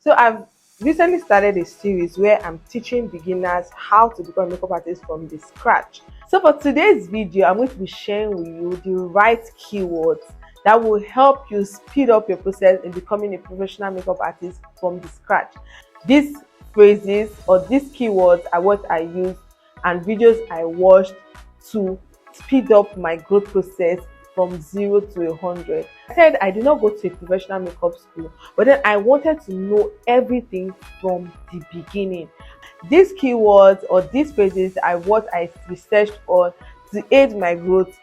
So I've recently started a series where I'm teaching beginners how to become a makeup artist from the scratch. So for today's video, I'm going to be sharing with you the right keywords that will help you speed up your process in becoming a professional makeup artist from the scratch. These phrases or these keywords are what I use and videos I watched to speed up my growth process from 0 to 100. I said I did not go to a professional makeup school, but then I wanted to know everything from the beginning. These keywords or these phrases are what I researched on to aid my growth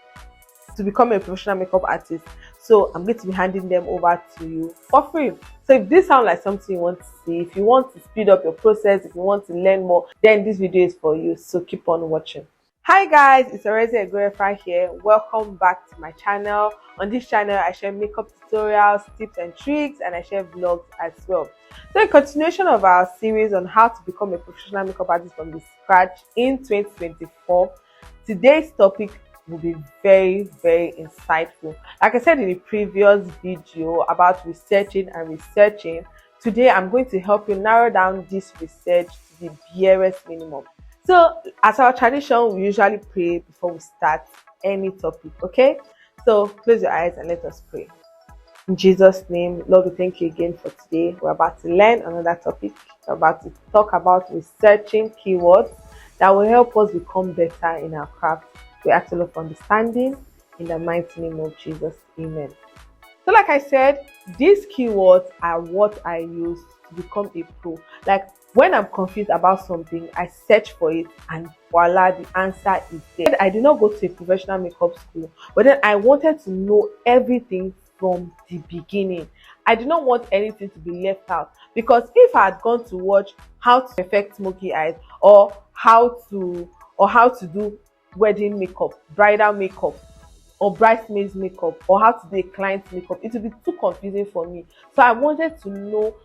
to become a professional makeup artist. So I'm going to be handing them over to you for free. So if this sounds like something you want to see, if you want to speed up your process, if you want to learn more, then this video is for you. So keep on watching. Hi guys, it's Oreze Egorefa here. Welcome back to my channel. On this channel, I share makeup tutorials, tips and tricks, and I share vlogs as well. So in continuation of our series on how to become a professional makeup artist from the scratch in 2024, today's topic will be very insightful. Like I said in the previous video about researching, today I'm going to help you narrow down this research to the barest minimum. So as our tradition, we usually pray before we start any topic, okay? So close your eyes and let us pray. In Jesus' name, Lord, we thank you again for today. We're about to learn another topic. We're about to talk about researching keywords that will help us become better in our craft. We ask for understanding in the mighty name of Jesus. Amen. So like I said, these keywords are what I use to become a pro. Like when I'm confused about something, I search for it and voila, the answer is there. I did not go to a professional makeup school, but then I wanted to know everything from the beginning. I did not want anything to be left out, because if I had gone to watch how to perfect smoky eyes or how to do wedding makeup, bridal makeup, or bridesmaids makeup, or how to do a client makeup, it would be too confusing for me. So I wanted to know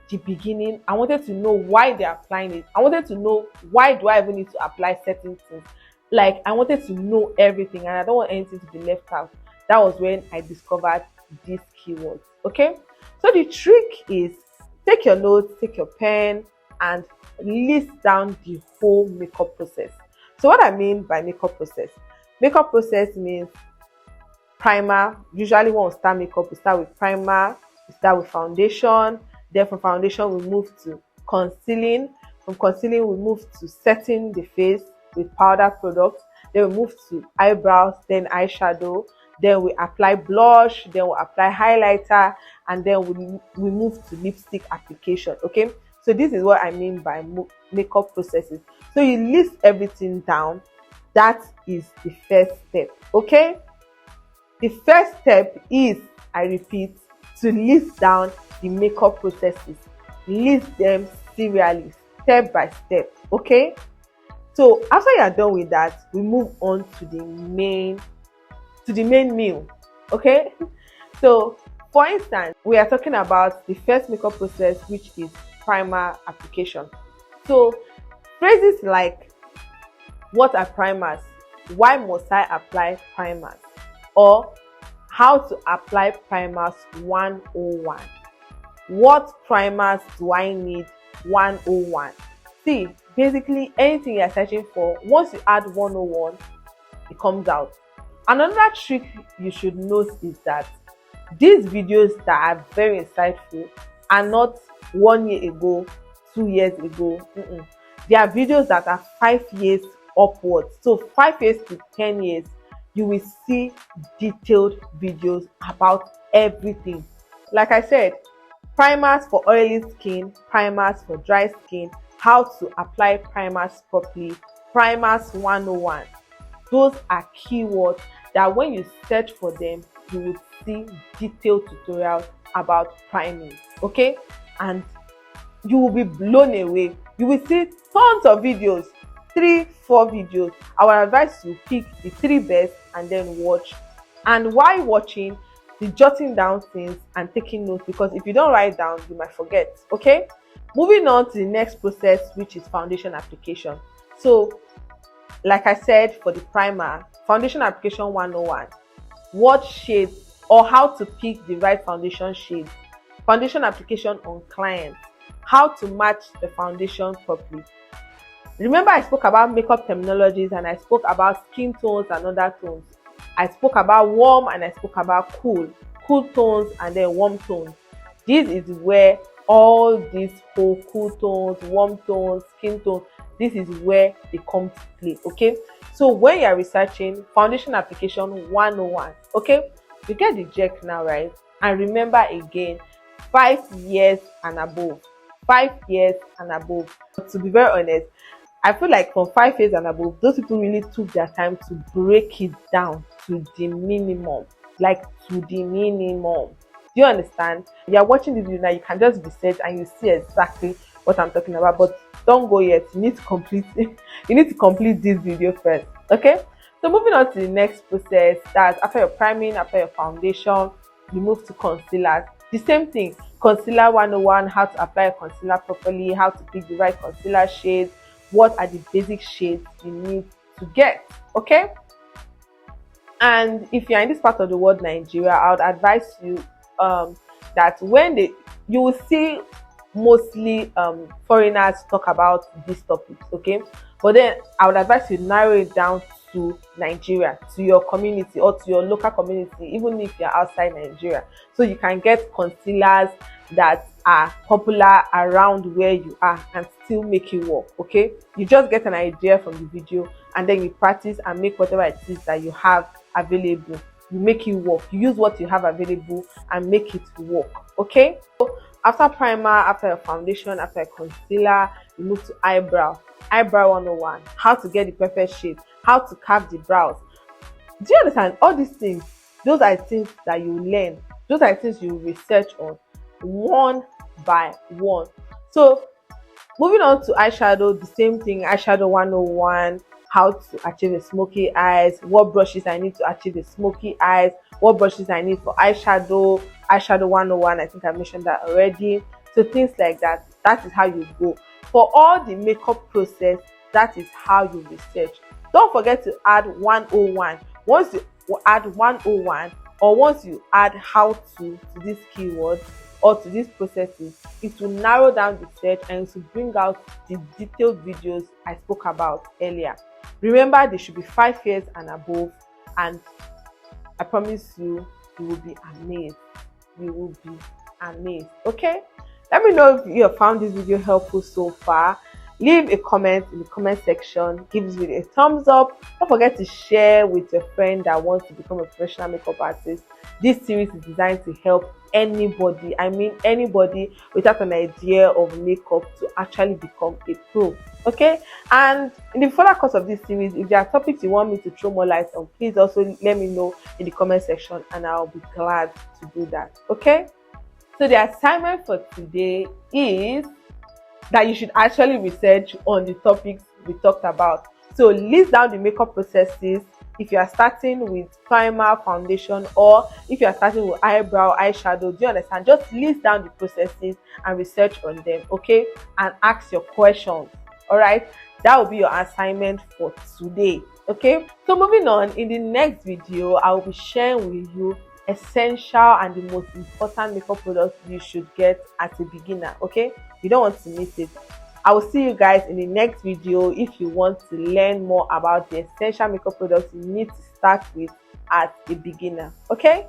the beginning. I wanted to know why they're applying it. I wanted to know why do I even need to apply certain things. Like I wanted to know everything and I don't want anything to be left out. That was when I discovered these keywords. Okay, so the trick is take your notes, take your pen and list down the whole makeup process. So what I mean by makeup process means primer. Usually when we start makeup, we start with primer, we start with foundation, then from foundation we move to concealing. From concealing we move to setting the face with powder products, then we move to eyebrows, then eyeshadow, then we apply blush, then we apply highlighter, and then we move to lipstick application. Okay, so this is what I mean by makeup processes. So you list everything down. That is the first step. Okay, the first step is, I repeat, to list down the makeup processes. List them serially, step by step. Okay, so after you are done with that, we move on to the main meal. Okay, so for instance, we are talking about the first makeup process, which is primer application. So phrases like, what are primers? Why must I apply primers? Or how to apply primers 101. What primers do I need 101? See, basically anything you're searching for, once you add 101, it comes out. Another trick you should note is that these videos that are very insightful are not 1 year ago, 2 years ago. They are videos that are 5 years upwards. So 5 years to 10 years, you will see detailed videos about everything. Like I said, primers for oily skin, primers for dry skin, how to apply primers properly, primers 101. Those are keywords that when you search for them, you will see detailed tutorials about priming. Okay, and you will be blown away. You will see tons of videos, 3-4 videos. I would advise you pick the 3 best and then watch. And while watching, be jotting down things and taking notes, because if you don't write down, you might forget. Okay, moving on to the next process, which is foundation application. So like I said, for the primer, foundation application 101, what shades or how to pick the right foundation shade, foundation application on clients, how to match the foundation properly. Remember, I spoke about makeup terminologies and I spoke about skin tones and other tones. I spoke about warm and I spoke about cool tones and then warm tones. This is where all these whole cool tones, warm tones, skin tones, this is where they come to play. Okay, so when you're researching foundation application 101, okay, you get the check now, right? And remember again, 5 years and above. 5 years and above. But to be very honest, I feel like from 5 years and above, those people really took their time to break it down to the minimum, like to the minimum. Do you understand? You're watching this video now, you can just research and you see exactly what I'm talking about, but don't go yet. You need to complete you need to complete this video first. Okay? So moving on to the next process, that's after your priming, after your foundation, you move to concealers. The same thing, concealer 101, how to apply a concealer properly, how to pick the right concealer shades, what are the basic shades you need to get. Okay? And if you're in this part of the world, Nigeria, I would advise you that when you will see mostly foreigners talk about these topics, okay, but then I would advise you narrow it down to Nigeria, to your community or to your local community, even if you're outside Nigeria, so you can get concealers that are popular around where you are and still make it work. Okay, you just get an idea from the video and then you practice and make whatever it is that you have available, you make it work. You use what you have available and make it work. Okay, so after primer, after your foundation, after your concealer, you move to eyebrow 101, how to get the perfect shade, how to carve the brows. Do you understand? All these things, those are things that you learn, those are things you research on one by one. So moving on to eyeshadow, the same thing, eyeshadow 101, how to achieve a smoky eyes, what brushes I need to achieve a smoky eyes, what brushes I need for eyeshadow 101, I think I mentioned that already. So things like that, that is how you go. For all the makeup process, that is how you research. Don't forget to add 101. Once you add 101, or once you add how to these keywords or to these processes, it will narrow down the search and it will bring out the detailed videos I spoke about earlier. Remember, they should be 5 years and above, and I promise you, you will be amazed. You will be amazed. Okay, let me know if you have found this video helpful so far. Leave a comment in the comment section, give this video a thumbs up. Don't forget to share with your friend that wants to become a professional makeup artist. This series is designed to help anybody, I mean anybody without an idea of makeup, to actually become a pro. Okay, and in the further course of this series, if there are topics you want me to throw more light on, please also let me know in the comment section and I'll be glad to do that. Okay, so the assignment for today is that you should actually research on the topics we talked about. So list down the makeup processes. If you are starting with primer, foundation, or if you are starting with eyebrow, eyeshadow, do you understand? Just list down the processes and research on them, okay? And ask your questions. All right, that will be your assignment for today. Okay, so moving on, in the next video I will be sharing with you essential and the most important makeup products you should get as a beginner. Okay, you don't want to miss it. I will see you guys in the next video if you want to learn more about the essential makeup products you need to start with as a beginner. Okay.